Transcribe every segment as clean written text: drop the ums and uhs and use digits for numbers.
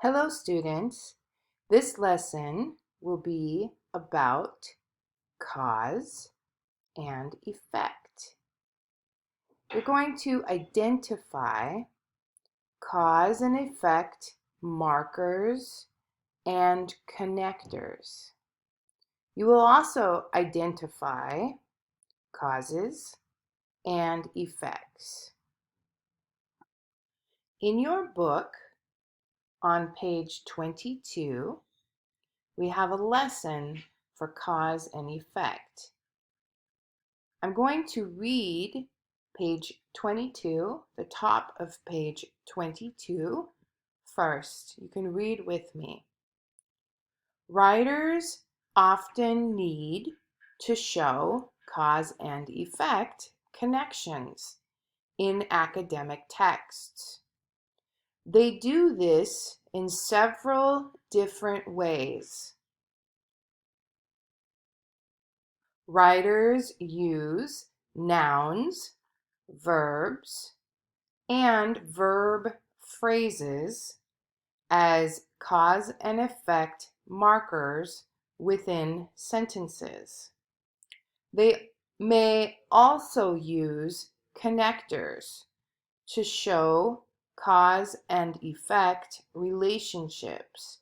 Hello, students. This lesson will be about cause and effect. We're going to identify cause and effect markers and connectors. You will also identify causes and effects. In your book, on page 22, we have a lesson for cause and effect. I'm going to read page 22, the top of page 22 first. You can read with me. Writers often need to show cause and effect connections in academic texts. They do this in several different ways. Writers use nouns, verbs, and verb phrases as cause and effect markers within sentences. They may also use connectors to show cause and effect relationships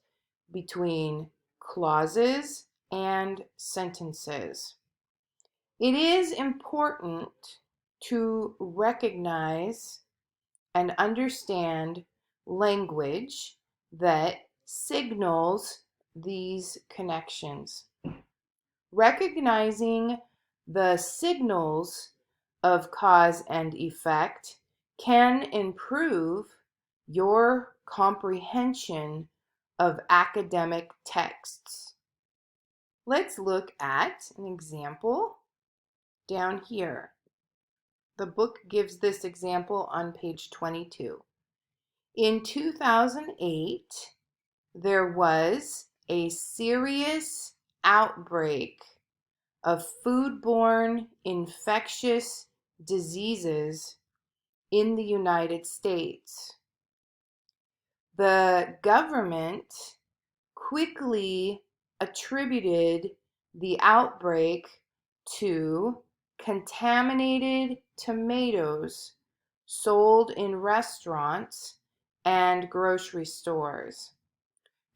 between clauses and sentences. It is important to recognize and understand language that signals these connections. Recognizing the signals of cause and effect can improve your comprehension of academic texts. Let's look at an example down here. The book gives this example on page 22. In 2008, there was a serious outbreak of foodborne infectious diseases in the United States. The government quickly attributed the outbreak to contaminated tomatoes sold in restaurants and grocery stores.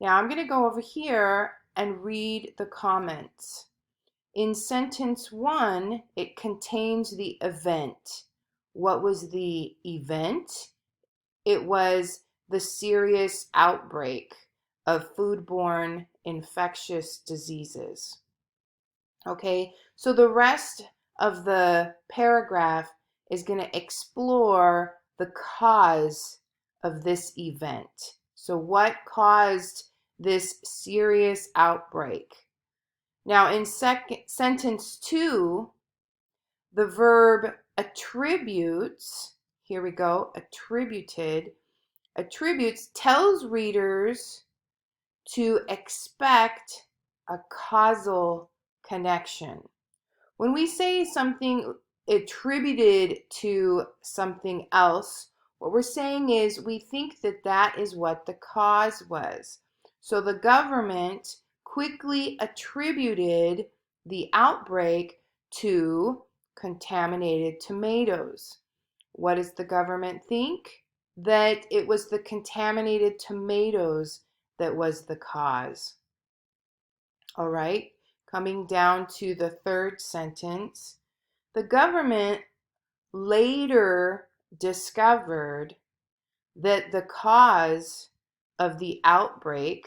Now I'm going to go over here and read the comments. In sentence 1, it contains the event. What was the event? It was the serious outbreak of foodborne infectious diseases. Okay, so the rest of the paragraph is going to explore the cause of this event. So what caused this serious outbreak? Now in sentence 2, the verb attributes, here we go, attributes tells readers to expect a causal connection. When we say something attributed to something else, what we're saying is we think that that is what the cause was. So the government quickly attributed the outbreak to contaminated tomatoes. What does the government think? That it was the contaminated tomatoes that was the cause. All right, coming down to the third sentence, the government later discovered that the cause of the outbreak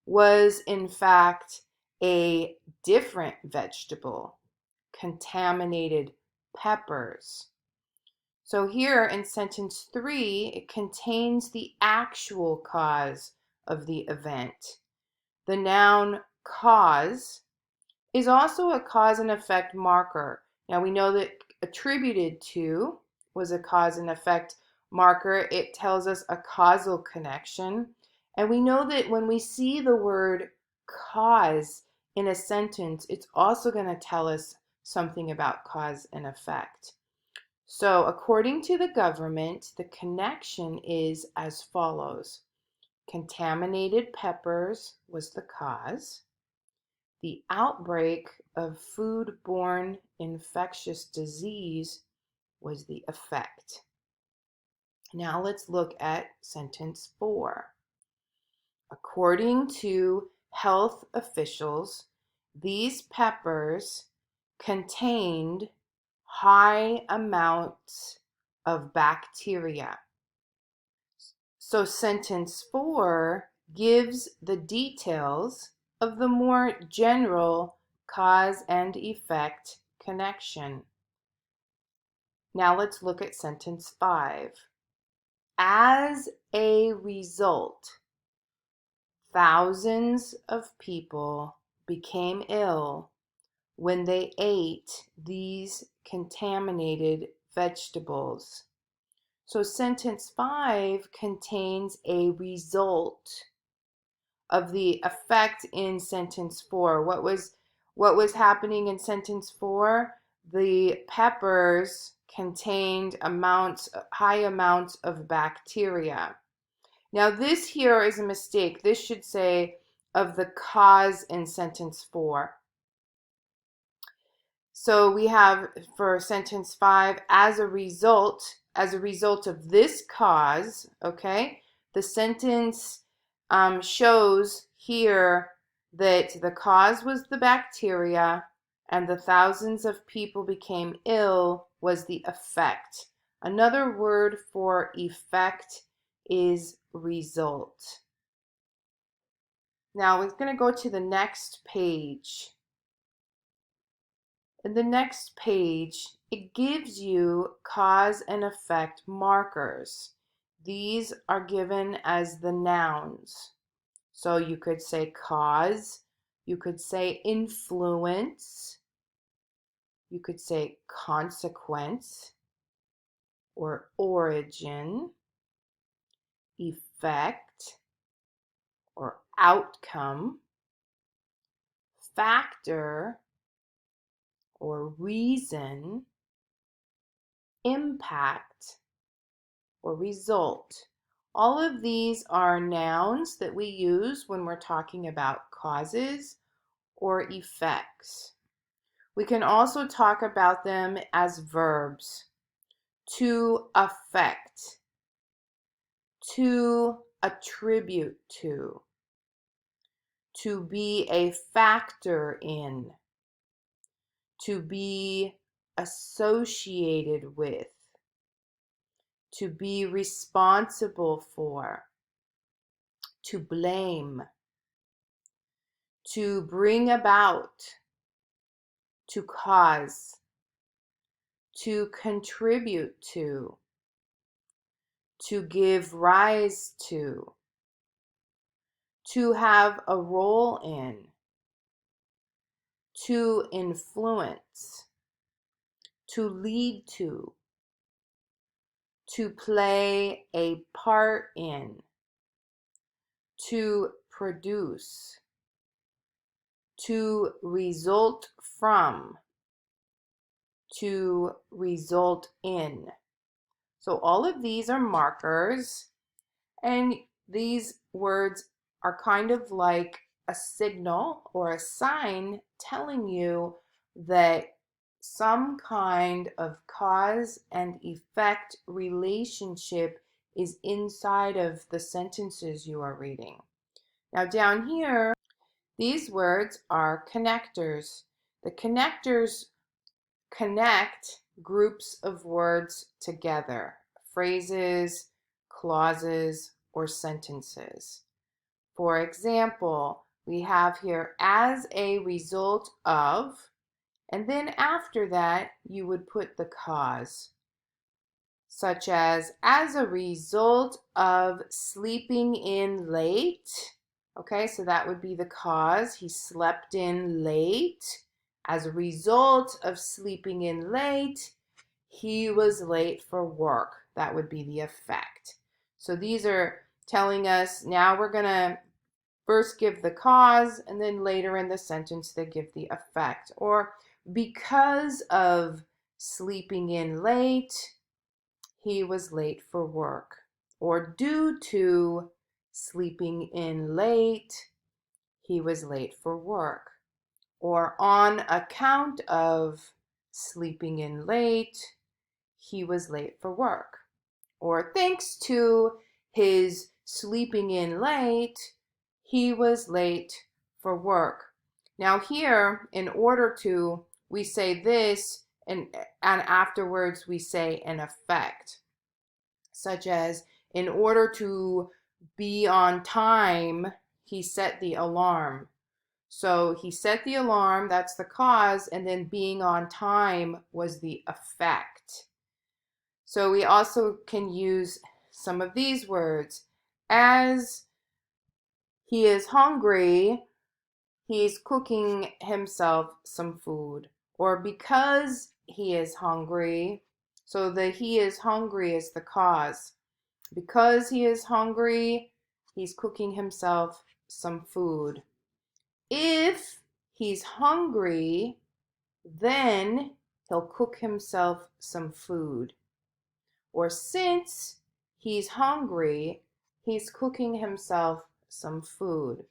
was in fact a different vegetable, contaminated peppers. So here in sentence 3, it contains the actual cause of the event. The noun cause is also a cause and effect marker. Now we know that attributed to was a cause and effect marker. It tells us a causal connection. And we know that when we see the word cause in a sentence, it's also going to tell us something about cause and effect. So according to the government, the connection is as follows. Contaminated peppers was the cause. The outbreak of food-borne infectious disease was the effect. Now let's look at sentence 4. According to health officials, these peppers contained high amounts of bacteria. So sentence 4 gives the details of the more general cause and effect connection. Now let's look at sentence 5. As a result, thousands of people became ill when they ate these contaminated vegetables. So sentence 5 contains a result of the effect in sentence 4. What was happening in sentence 4? The peppers contained high amounts of bacteria. Now this here is a mistake. This should say of the cause in sentence 4. So we have for sentence 5, as a result of this cause, okay, the sentence shows here that the cause was the bacteria and the thousands of people became ill was the effect. Another word for effect is result. Now we're going to go to the next page. In the next page, it gives you cause and effect markers. These are given as the nouns. So you could say cause, you could say influence, you could say consequence or origin, effect or outcome, factor or reason, impact or result. All of these are nouns that we use when we're talking about causes or effects. We can also talk about them as verbs. To affect, to attribute to be a factor in, to be associated with, to be responsible for, to blame, to bring about, to cause, to contribute to give rise to have a role in, to influence, to lead to play a part in, to produce, to result from, to result in. So all of these are markers, and these words are kind of like a signal or a sign telling you that some kind of cause and effect relationship is inside of the sentences you are reading. Now down here, these words are connectors. The connectors connect groups of words together, phrases, clauses, or sentences. For example, we have here as a result of, and then after that you would put the cause, such as a result of sleeping in late. Okay, so that would be the cause. He slept in late. As a result of sleeping in late, he was late for work. That would be the effect. So these are telling us, now we're going to first give the cause, and then later in the sentence they give the effect. Or because of sleeping in late, he was late for work. Or due to sleeping in late, he was late for work. Or on account of sleeping in late, he was late for work. Or thanks to his sleeping in late, he was late for work. Now here, in order to, we say this, and afterwards we say an effect, such as, in order to be on time, he set the alarm. So he set the alarm, that's the cause, and then being on time was the effect. So we also can use some of these words. As he is hungry, he's cooking himself some food. Or because he is hungry, so the he is hungry is the cause. Because he is hungry, he's cooking himself some food. If he's hungry, then he'll cook himself some food. Or since he's hungry, he's cooking himself some food.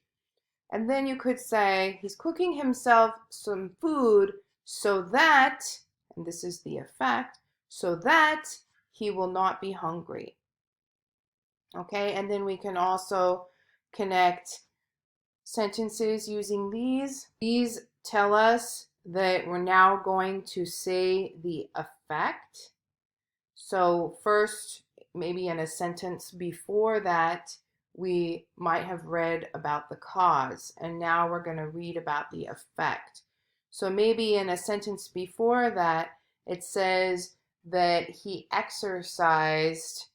And then you could say he's cooking himself some food so that, and this is the effect, so that he will not be hungry. Okay, and then we can also connect sentences using these. These tell us that we're now going to say the effect. So first, maybe in a sentence before that, we might have read about the cause, and now we're going to read about the effect. So maybe in a sentence before that, it says that he exercised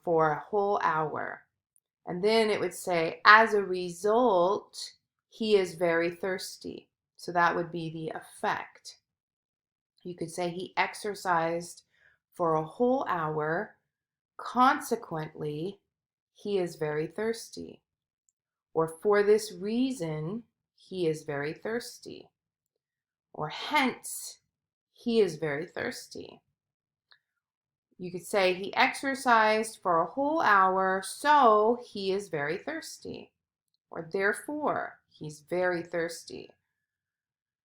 for a whole hour. And then it would say, as a result, he is very thirsty. So that would be the effect. You could say he exercised for a whole hour. Consequently, he is very thirsty. Or for this reason, he is very thirsty. Or hence, he is very thirsty. You could say he exercised for a whole hour, so he is very thirsty. Or therefore, he's very thirsty.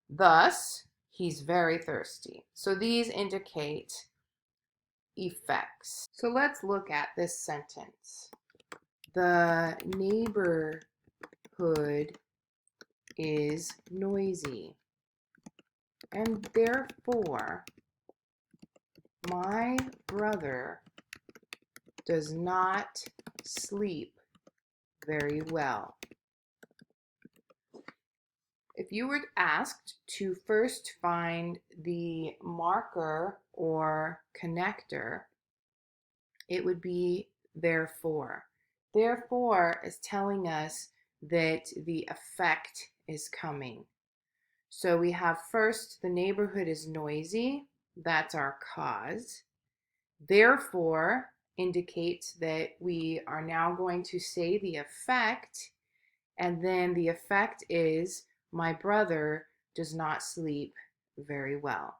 Thus, he's very thirsty. So these indicate effects. So let's look at this sentence. The neighborhood is noisy, and therefore my brother does not sleep very well. If you were asked to first find the marker or connector, it would be therefore. Therefore is telling us that the effect is coming. So we have first, the neighborhood is noisy. That's our cause. Therefore indicates that we are now going to say the effect, and then the effect is my brother does not sleep very well.